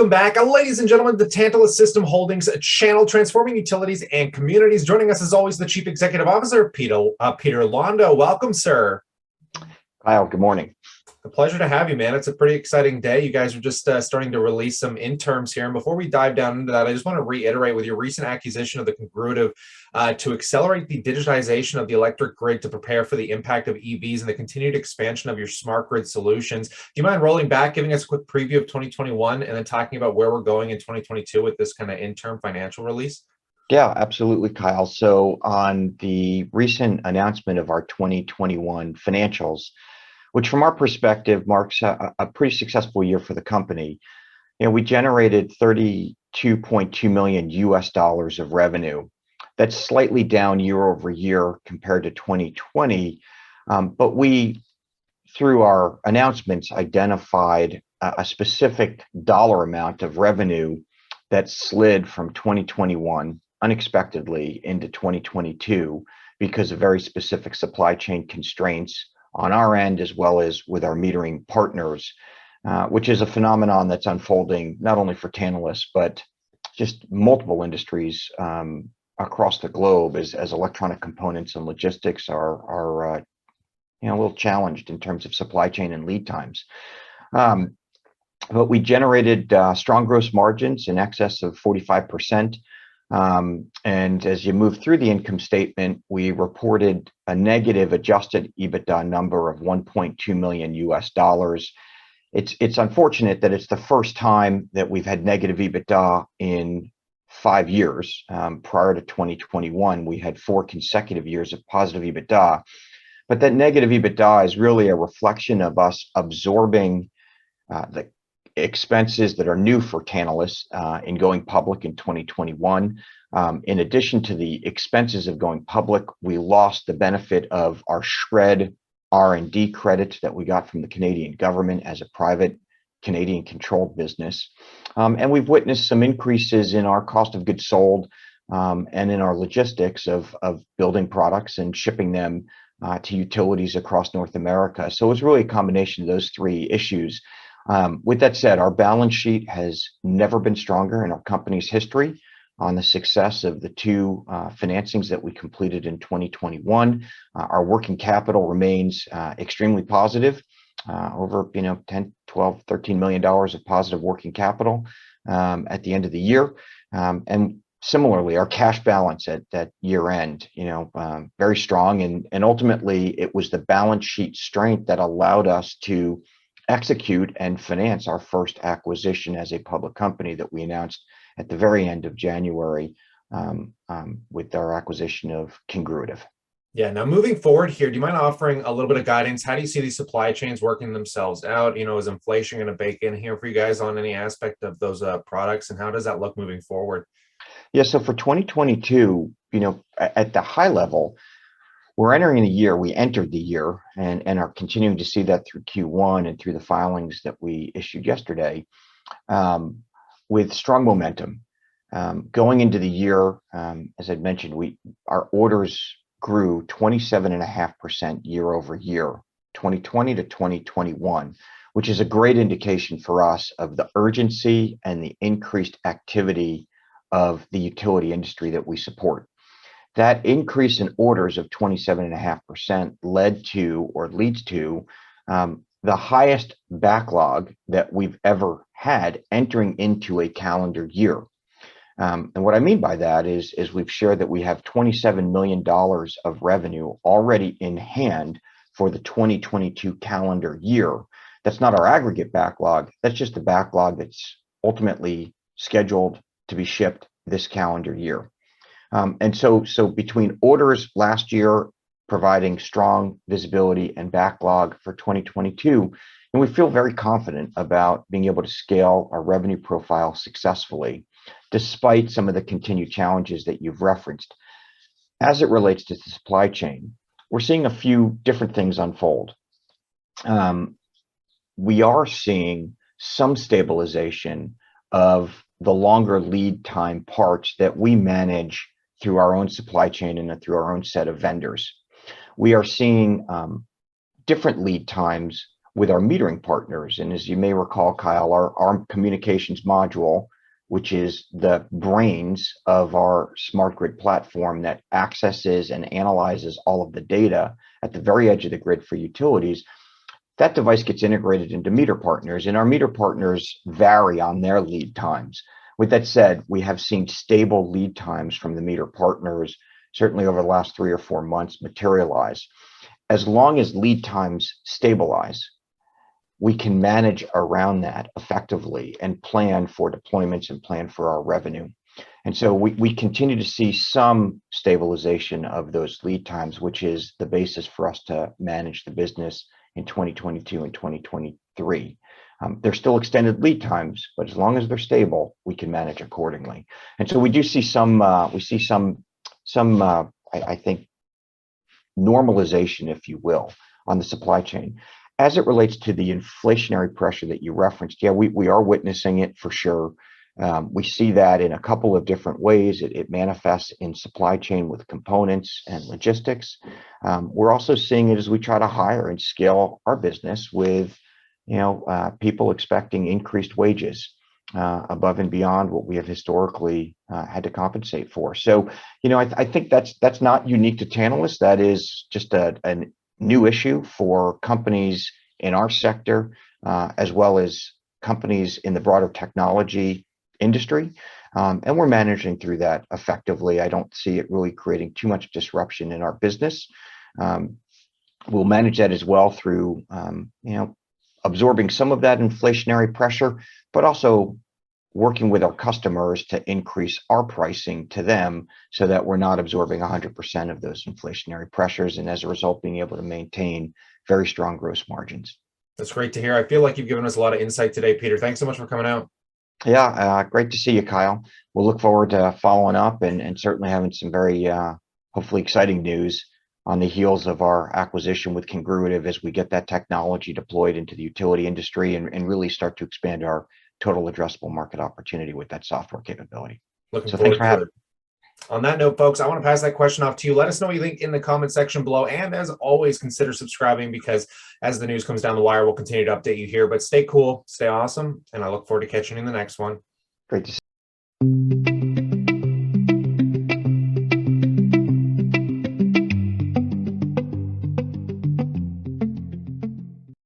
Welcome back, ladies and gentlemen, the Tantalus System Holdings channel, transforming utilities and communities. Joining us, as always, the Chief Executive Officer, Peter Londo. Welcome, sir. Kyle, good morning. A pleasure to have you, man. It's a pretty exciting day. You guys are just starting to release some interims here. And before we dive down into that, I just want to reiterate with your recent acquisition of the Congruitive to accelerate the digitization of the electric grid to prepare for the impact of EVs and the continued expansion of your smart grid solutions. Do you mind rolling back, giving us a quick preview of 2021 and then talking about where we're going in 2022 with this kind of interim financial release? Yeah, absolutely, Kyle. So on the recent announcement of our 2021 financials, which from our perspective marks a pretty successful year for the company. We generated $32.2 million of revenue. That's slightly down year over year compared to 2020. But we, through our announcements, identified a specific dollar amount of revenue that slid from 2021 unexpectedly into 2022 because of very specific supply chain constraints on our end, as well as with our metering partners, which is a phenomenon that's unfolding not only for Tantalus, but just multiple industries across the globe as electronic components and logistics are a little challenged in terms of supply chain and lead times. But we generated strong gross margins in excess of 45%. And as you move through the income statement, we reported a negative adjusted EBITDA number of $1.2 million. It's unfortunate that it's the first time that we've had negative EBITDA in 5 years. Prior to 2021, we had 4 consecutive years of positive EBITDA. But that negative EBITDA is really a reflection of us absorbing the expenses that are new for Tantalus in going public in 2021. In addition to the expenses of going public, we lost the benefit of our SHRED R&D credits that we got from the Canadian government as a private Canadian controlled business. And we've witnessed some increases in our cost of goods sold and in our logistics of building products and shipping them to utilities across North America. So it's really a combination of those 3 issues. With that said, our balance sheet has never been stronger in our company's history on the success of the 2 financings that we completed in 2021. Our working capital remains extremely positive, over 10, 12, $13 million of positive working capital at the end of the year. And similarly, our cash balance at that year end, very strong. And ultimately, it was the balance sheet strength that allowed us to execute and finance our first acquisition as a public company that we announced at the very end of January with our acquisition of Congruitive. Yeah, now moving forward here, do you mind offering a little bit of guidance? How do you see these supply chains working themselves out? Is inflation going to bake in here for you guys on any aspect of those products? And how does that look moving forward? Yeah, so for 2022, at the high level, we're entering the year, we entered the year and are continuing to see that through Q1 and through the filings that we issued yesterday with strong momentum. Going into the year, as I'd mentioned, our orders grew 27.5% year over year, 2020 to 2021, which is a great indication for us of the urgency and the increased activity of the utility industry that we support. That increase in orders of 27.5% leads to the highest backlog that we've ever had entering into a calendar year. And what I mean by that is we've shared that we have $27 million of revenue already in hand for the 2022 calendar year. That's not our aggregate backlog. That's just the backlog that's ultimately scheduled to be shipped this calendar year. And so between orders last year providing strong visibility and backlog for 2022, and we feel very confident about being able to scale our revenue profile successfully, despite some of the continued challenges that you've referenced. As it relates to the supply chain, we're seeing a few different things unfold. We are seeing some stabilization of the longer lead time parts that we manage through our own supply chain and through our own set of vendors. We are seeing different lead times with our metering partners. And as you may recall, Kyle, our communications module, which is the brains of our smart grid platform that accesses and analyzes all of the data at the very edge of the grid for utilities, that device gets integrated into meter partners, and our meter partners vary on their lead times. With that said, we have seen stable lead times from the meter partners, certainly over the last 3 or 4 months, materialize. As long as lead times stabilize, we can manage around that effectively and plan for deployments and plan for our revenue. And so we continue to see some stabilization of those lead times, which is the basis for us to manage the business in 2022 and 2023. There's still extended lead times, but as long as they're stable, we can manage accordingly. And so we do see some, I think, normalization, if you will, on the supply chain. As it relates to the inflationary pressure that you referenced, yeah, we are witnessing it for sure. We see that in a couple of different ways. It manifests in supply chain with components and logistics. We're also seeing it as we try to hire and scale our business with, people expecting increased wages above and beyond what we have historically had to compensate for. So, I think that's not unique to Tantalus. That is just a new issue for companies in our sector, as well as companies in the broader technology industry. And we're managing through that effectively. I don't see it really creating too much disruption in our business. We'll manage that as well through, absorbing some of that inflationary pressure, but also working with our customers to increase our pricing to them so that we're not absorbing 100% of those inflationary pressures, and as a result, being able to maintain very strong gross margins. That's great to hear. I feel like you've given us a lot of insight today, Peter. Thanks so much for coming out. Yeah, great to see you, Kyle. We'll look forward to following up and certainly having some very hopefully exciting news on the heels of our acquisition with Congruitive as we get that technology deployed into the utility industry and really start to expand our total addressable market opportunity with that software capability. Looking So forward thanks for having to it. On that note, folks, I want to pass that question off to you. Let us know what you think in the comment section below. And as always, consider subscribing, because as the news comes down the wire, we'll continue to update you here. But stay cool, stay awesome, and I look forward to catching you in the next one. Great to see you.